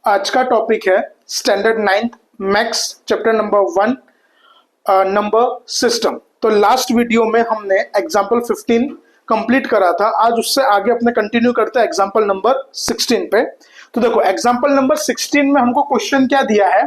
आज का टॉपिक है standard 9th maths chapter number 1 number system. तो लास्ट वीडियो में हमने एग्जांपल 15 कंप्लीट करा था। आज उससे आगे अपने कंटिन्यू करते हैं एग्जांपल नंबर 16 पे। तो देखो एग्जांपल नंबर 16 में हमको क्वेश्चन क्या दिया है,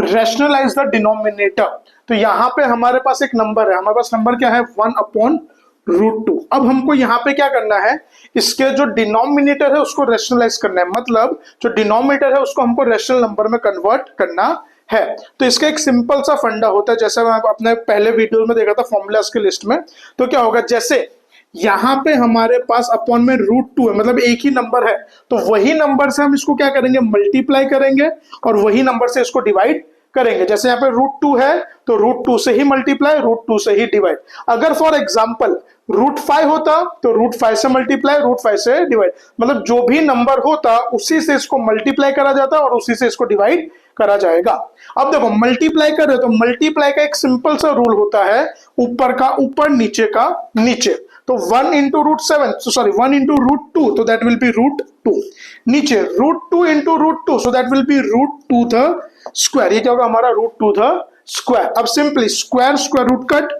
रैशनलाइज द डिनोमिनेटर। तो यहाँ पे हमारे पास एक नंबर है, हमारे पास नंबर क्या है 1/√2। अब हमको यहाँ पे क्या करना है, इसके जो डिनोमिनेटर है उसको रैशनलाइज करना है, मतलब जो डिनोमिनेटर है उसको हमको रैशनल नंबर में कन्वर्ट करना है। तो इसका एक सिंपल सा फंडा होता है, जैसा मैं अपने पहले वीडियो में देखा था फॉर्मूलाज के लिस्ट में। तो क्या होगा, जैसे यहाँ पे हमारे पास अपॉन में √2 है, मतलब एक ही नंबर है, तो वही नंबर से हम इसको क्या करेंगे, मल्टीप्लाई करेंगे और वही नंबर से इसको डिवाइड करेंगे। जैसे यहाँ पे √2 है तो √2 से ही मल्टीप्लाई, √2 से ही डिवाइड। अगर फॉर एग्जांपल √5 होता तो √5 से मल्टीप्लाई, √5 से डिवाइड, मतलब जो भी नंबर होता उसी से इसको मल्टीप्लाई करा जाता और उसी से इसको डिवाइड करा जाएगा। अब देखो मल्टीप्लाई कर रहे तो मल्टीप्लाई का एक सिंपल सा रूल होता है, ऊपर का ऊपर नीचे का नीचे। तो 1 into √7, सॉरी 1 into √2, तो दैट विल बी √2। नीचे √2 into √2, so that will be √2 the square। ये क्या होगा हमारा √2 the square। अब simply square square root cut,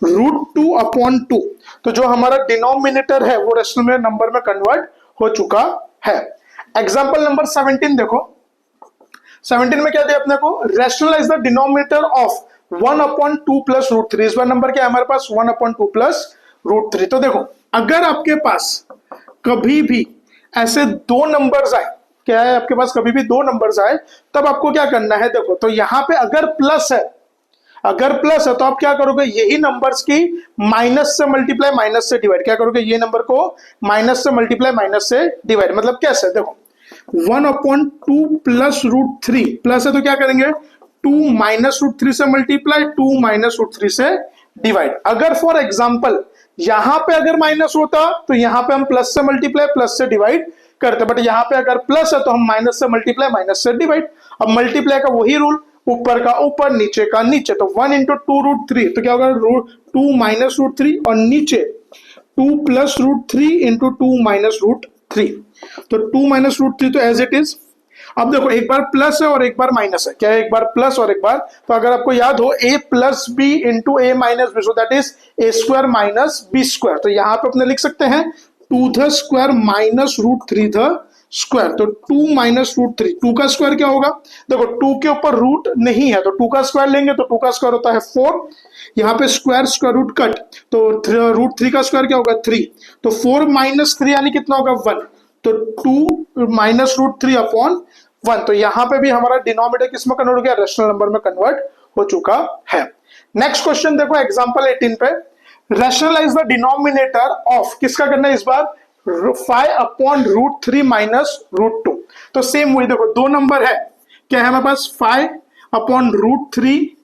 √2/2। तो जो हमारा डिनोमिनेटर है वो रेशनल नंबर में कन्वर्ट हो चुका है। एग्जांपल नंबर 17 देखो, 17 में क्या दिया अपने को, रैशनलाइज द डिनोमिनेटर ऑफ 1/2 + √3। इस बार नंबर क्या है हमारे पास 1/2 + √3। तो देखो अगर आपके पास कभी भी ऐसे दो नंबर्स आए, क्या है आपके पास कभी भी दो नंबर्स आए, तब आपको क्या करना है, देखो तो यहां पे अगर प्लस है, अगर प्लस है तो आप क्या करोगे, यही नंबर्स की माइनस से मल्टीप्लाई माइनस से डिवाइड, क्या करोगे, ये नंबर को माइनस से मल्टीप्लाई माइनस से डिवाइड। मतलब कैसे, देखो 1/2 + √3 प्लस है तो क्या करेंगे, 2 - √3 से मल्टीप्लाई, 2 - √3 से डिवाइड। अगर फॉर एग्जांपल यहां पे अगर माइनस होता तो यहां पे हम प्लस से मल्टीप्लाई प्लस से डिवाइड करते, बट यहां पे अगर प्लस है तो हम माइनस से मल्टीप्लाई माइनस से डिवाइड। अब मल्टीप्लाई का वही रूल, ऊपर का ऊपर नीचे का नीचे। तो 1 × 2√3 तो क्या होगा 2 - √3 और नीचे 2 + √3 × 2 - √3। तो 2 - √3 तो एज इट इज। अब देखो एक बार प्लस है और एक बार माइनस है, क्या है, एक बार प्लस और एक बार, तो अगर आपको याद हो a + b × a - b, so that is a² - b²। तो यहां पे अपने लिख सकते हैं 2 the square - √3 the square। तो 2 - √3, 2 का स्क्वायर क्या होगा, देखो 2 के ऊपर रूट नहीं है तो 2 का स्क्वायर लेंगे, तो 2 का स्क्वायर होता है 4। यहाँ पे स्क्वायर स्क्वायर रूट कट, तो √3 का स्क्वायर क्या होगा 3। तो 4 - 3 यानी कितना होगा 1। तो 2 - √3/1। तो यहां पे भी हमारा डिनोमिनेटर किसमें कन्वर्ट हो गया, रैशनल नंबर में कन्वर्ट हो चुका है। नेक्स्ट क्वेश्चन देखो एग्जांपल 18 पे, रैशनलाइज द डिनोमिनेटर ऑफ, किसका करना है इस बार, 5/√3 - √2। तो सेम वही, देखो दो नंबर है, क्या है हमारे पास 5/√3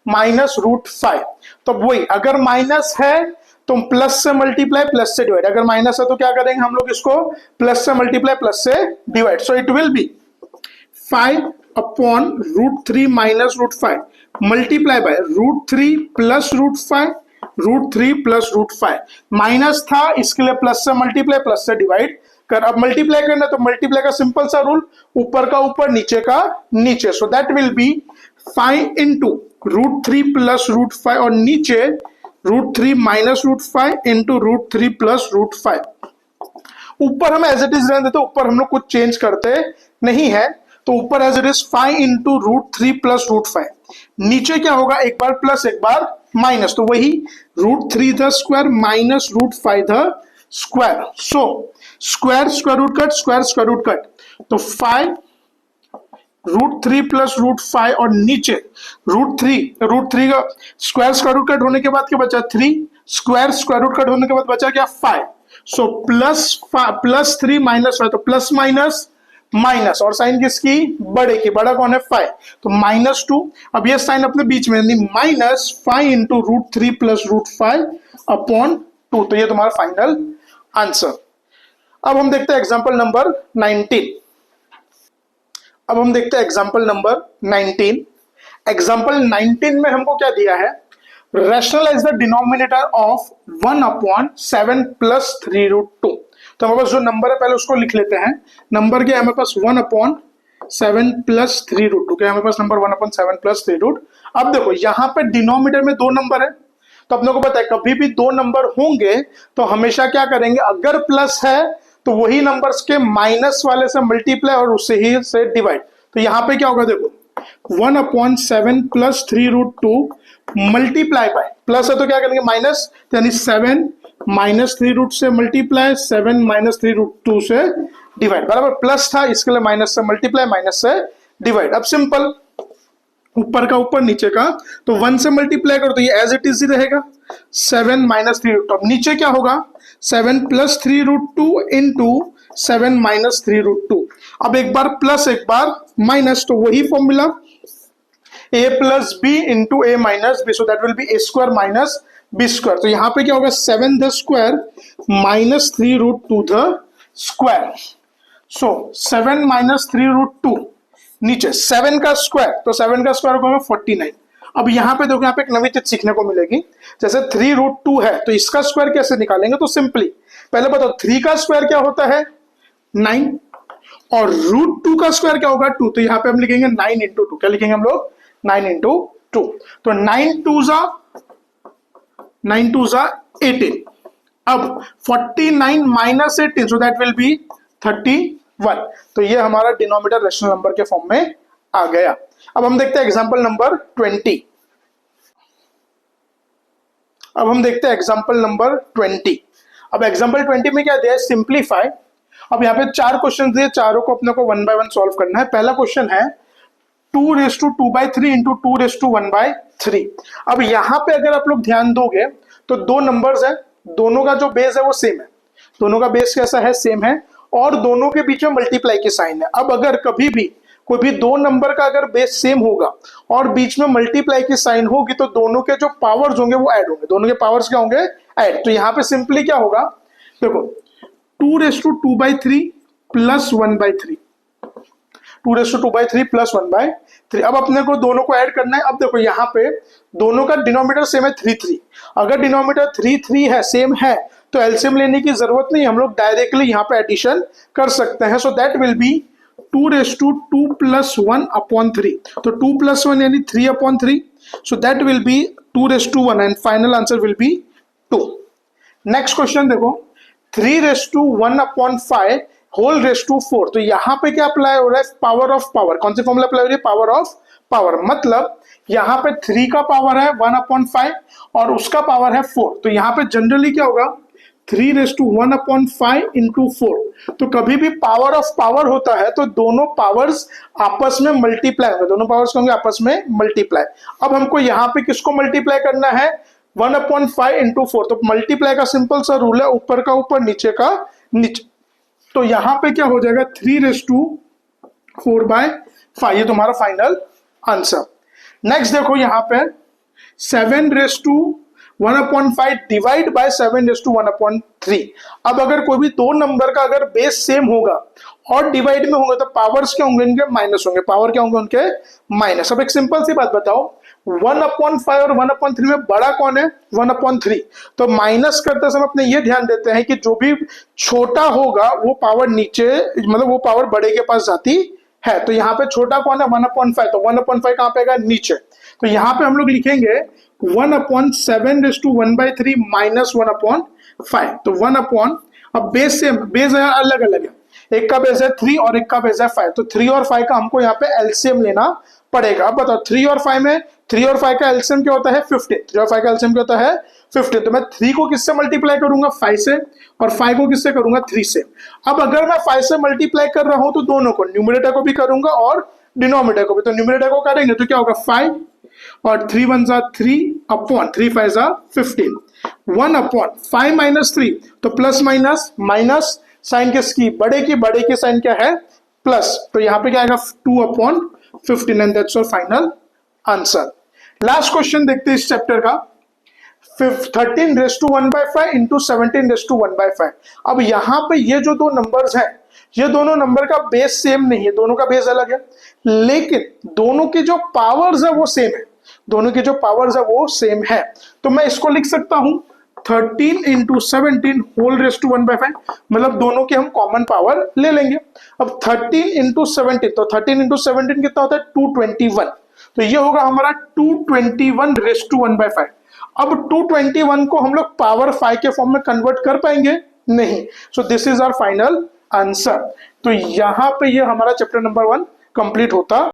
- √5। तो वही अगर माइनस है तो प्लस से मल्टीप्लाई प्लस से डिवाइड, अगर माइनस है तो क्या करेंगे हम लोग, इसको प्लस से मल्टीप्लाई प्लस से divide. So it will be 5/√3 - √5 multiply by √3 + √5, √3 + √5। Minus था इसके लिए प्लस से मल्टीप्लाई प्लस से डिवाइड कर। अब मल्टीप्लाई करना तो मल्टीप्लाई का सिंपल सा रूल, ऊपर का ऊपर नीचे का नीचे। सो दैट विल बी 5 × √3 + √5 और नीचे √3 - √5 × √3 + √5। ऊपर हम एज इट इज रहने देते, ऊपर हम लोग कुछ चेंज करते नहीं है, तो ऊपर एज इट इज 5 × √3 + √5। नीचे क्या होगा, एक बार प्लस एक बार माइनस, तो वही √3 the square - √5 the square। So square square root cut, square square root cut, तो 5 √3 + √5 और नीचे √3 का स्क्वायर स्क्वायर रूट कट होने के बाद क्या बचा 3, स्क्वायर स्क्वायर रूट कट होने के बाद बचा क्या 5। सो +3 - 5, तो प्लस माइनस माइनस, और साइन किसकी, बड़े की, बड़ा कौन है 5, तो -2। अब ये साइन अपने बीच में, -5 × √3 + √5/2। तो ये तुम्हारा फाइनल आंसर। अब हम देखते हैं एग्जांपल नंबर 19। अब हम देखते हैं एग्जांपल नंबर 19। एग्जांपल 19 में हमको क्या दिया है, रैशनलाइज द डिनोमिनेटर ऑफ 1/7 + 3√2। तो हमारे पास जो नंबर है पहले उसको लिख लेते हैं। नंबर क्या है हमारे पास 1/7 प्लस 3√2, क्या हमारे पास नंबर 1/7 प्लस 3 रूट। अब देखो यहाँ पे डिनोमिनेटर में 2 नंबर है, तो अपने को पता है कभी भी 2 नंबर होंगे तो हमेशा क्या करेंगे, अगर प्लस है तो वही नंबर्स के माइनस वाले से मल्टीप्लाई और उससे ही से डिवाइड। तो यहाँ पे क्या होगा देखो 1/7 प्लस 3√2 मल्टीप्लाई बाय, प्लस है तो क्या करेंगे माइनस, तो यानी 7 माइनस 3 रूट से मल्टीप्लाई, 7 माइनस 3√2 से डिवाइड, बराबर प्लस था इसके लिए माइनस से मल्टीप्लाई माइनस से डिवाइड। अब सिंपल, ऊपर का ऊपर नीचे का, तो 1 से मल्टीप्लाई करो तो ये एज इट इज ही रहेगा 7 माइनस 3√2। अब नीचे क्या होगा 7 प्लस 3√2 इंटू 7 माइनस 3√2। अब एक बार प्लस एक बार माइनस, तो वही formula a plus b into a minus b, so that will be a square minus b square. तो यहाँ पे क्या होगा 7 the square minus 3√2 the square. So 7 minus 3√2 नीचे 7 का स्क्वायर, तो 7 का स्क्वायर होगा 49। अब यहाँ पे देखो यहाँ पे एक नई चीज सीखने को मिलेगी, जैसे 3√2 है तो इसका स्क्वायर कैसे निकालेंगे, तो सिंपली पहले बताओ 3 का स्क्वायर क्या होता है 9 और √2 का स्क्वायर क्या होगा 2। तो यहाँ पे हम लिखेंगे 9 इंटू 2, क्या लिखेंगे हम लोग 9 इंटू 2। तो 9 2 जा 18। अब 49 minus 18, so that will B 31। तो ये हमारा डिनोमिनेटर रेशनल नंबर के फॉर्म में आ गया। अब हम देखते हैं एग्जांपल नंबर 20। अब हम देखते हैं एग्जांपल नंबर 20। अब एग्जांपल 20 में क्या दिया है, सिंप्लीफाई। अब यहाँ पे 4 क्वेश्चन दिए, चारों को अपने को 1 बाय 1 सॉल्व करना है। पहला क्वेश्चन है 2⁻² इंटू 2⁻⁻3। अब यहाँ पे अगर आप लोग ध्यान दोगे तो 2 नंबर्स है, दोनों का जो बेस है वो सेम है, दोनों का बेस कैसा है सेम है, और दोनों के बीच में मल्टीप्लाई की साइन है। अब अगर कभी भी कोई भी 2 नंबर का अगर बेस सेम होगा और बीच में मल्टीप्लाई की साइन होगी तो दोनों के जो पावर्स होंगे वो ऐड होंगे, दोनों के पावर्स क्या होंगे ऐड। तो यहाँ पे सिंपली क्या होगा देखो 2⁻² प्लस 1/3, 2⁻² प्लस 1/3। अब अपने को दोनों को ऐड करना है। अब देखो यहाँ पे दोनों का डिनोमिनेटर सेम है 3 अगर डिनोमिनेटर 3 है सेम है तो एलसीएम लेने की जरूरत नहीं, हम लोग डायरेक्टली यहाँ पे एडिशन कर सकते हैं। सो दैट विल बी 2⁻² प्लस 1/3। तो 2 प्लस 1 यानी 3/3, सो that will B 2⁻1 and final answer will be 2। Next question देखो 3⁻1/5 होल रेस टू 4। तो यहाँ पे क्या अप्लाई हो रहा है, पावर ऑफ पावर। कौन सी फॉर्मूला अप्लाई हो रही है, पावर ऑफ पावर। मतलब यहाँ पे 3 का पावर है 1/5 और उसका पावर है 4। तो यहाँ पे जनरली क्या होगा 3⁻1/5 इंटू 4। तो कभी भी पावर ऑफ पावर होता है तो दोनों पावर्स आपस में मल्टीप्लाई होंगे, दोनों पावर्स होंगे आपस में मल्टीप्लाई। अब हमको यहाँ पे किसको मल्टीप्लाई करना है 1/5 इंटू 4। तो मल्टीप्लाई का सिंपल सा रूल है, ऊपर का ऊपर नीचे का नीचे। तो यहाँ पे क्या हो जाएगा 3⁻4/5, ये तुम्हारा फाइनल आंसर। नेक्स्ट देखो यहाँ पे 7⁻1/5 डिवाइड बाय 7⁻1/3। अब अगर कोई भी 2 नंबर का अगर बेस सेम होगा और डिवाइड में होंगे तो पावर्स क्या होंगे इनके माइनस होंगे, पावर क्या होंगे उनके माइनस। अब एक सिंपल सी बात बताओ 1/5 और 1/3 में बड़ा कौन है 1/3। तो माइनस करते समय अपने ये ध्यान देते हैं कि जो भी छोटा होगा वो पावर नीचे, मतलब वो पावर बड़े के पास जाती है। तो यहाँ पे छोटा कौन है 1/5, तो 1/5 कहाँ पे आएगा नीचे। तो यहाँ पे हम लोग लिखेंगे 1/7⁻1/3 माइनस 1/5। तो 1 अब बेस सेम, बेस है अलग अलग है, एक का बेस है 3 और एक का बेस है 5। तो 3 और 5 का हमको यहाँ पे एलसीएम लेना पड़ेगा। अब बताओ 3 और 5 में 3 और 5 का एलसीएम क्या होता है 15। 3 और 5 का एलसीएम क्या होता है 15। तो मैं 3 को किससे मल्टीप्लाई करूंगा 5 से और 5 को किससे करूंगा 3 से। अब अगर मैं 5 से मल्टीप्लाई कर रहा हूं तो दोनों को, न्यूमरेटर को भी करूंगा और डिनोमिनेटर को भी। तो न्यूमरेटर को करेंगे तो क्या होगा 5 और 3 1 जा 3 अपॉन 3 5 जा 15, 1/5 माइनस 3। तो प्लस माइनस माइनस साइन किसकी बड़े की साइन क्या है प्लस। तो यहाँ पे क्या आएगा 2/15 and that's your final answer. Last question देखते हैं इस चैप्टर का 13⁻1/5 इंटू 17⁻1/5। अब यहाँ पे ये जो 2 नंबर्स हैं ये दोनों नंबर का बेस सेम नहीं है, दोनों का बेस अलग है, लेकिन दोनों की जो पावर्स है वो सेम है, दोनों की जो पावर्स है वो सेम है। तो मैं इसको लिख सकता हूं 13 इंटू 17 होल रेस टू 1/5, मतलब दोनों के हम कॉमन पावर ले लेंगे। अब 13 इंटू 17, तो 13 इंटू 17 कितना होता है 221, तो ये होगा हमारा 221 रेस टू 1/5। अब 221 को हम लोग पावर 5 के फॉर्म में कन्वर्ट कर पाएंगे नहीं, so this is our final answer. तो यहां पे ये हमारा चैप्टर नंबर 1 कंप्लीट होता